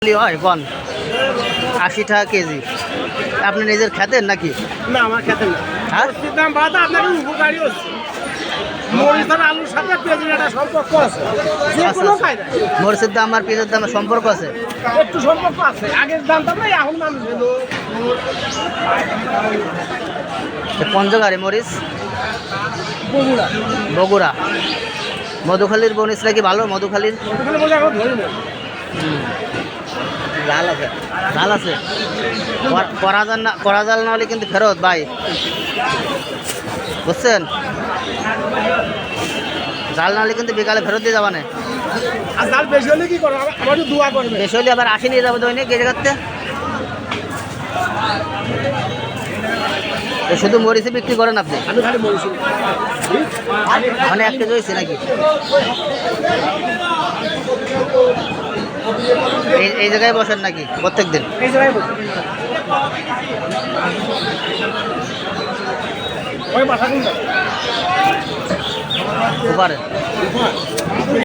হয় কোন 80 টাকা কেজি। আপনি নিজের খেতেন নাকি? না আমার খেতে না। হ্যাঁ? মরিচের দাম বাড়াতে আপনাকে উপকারী হচ্ছে। মরিচ আর আলুর সাথে পেঁয়াজের একটা সম্পর্ক আছে। যে কোনো কায়দায় মরিচের দাম আর পেঁয়াজের দামের সম্পর্ক আছে। একটু সম্পর্ক আছে। আগের দামটা না এখন মানুষ এলো পঞ্চগাড়ি মরিচ বগুড়া। বগুড়া। মধুখালীর মরিচটা কি ভালো? মধুখালীর ওখানে বলে এখন ধরি না। লাল আছে, লাল আছে। করা জাল না হলে কিন্তু ফেরত ভাই, বুঝছেন? জাল না হলে কিন্তু বিকালে ফেরত দিয়ে যাবা না। আর ডাল বেশি হলে কি করো? আমার একটু দোয়া করবে। বেশি হলে আবার 80 নিয়ে যাবো দৈনিক গেজে করতে। শুধু মরিচই বিক্রি করেন আপনি? আমি খালি মরিচ মানে 1 কেজি হয়েছে নাকি? এই জায়গায় বসেন নাকি প্রত্যেক দিন? এই জায়গায় বসে। ওই বাসা কোনটা? উপরে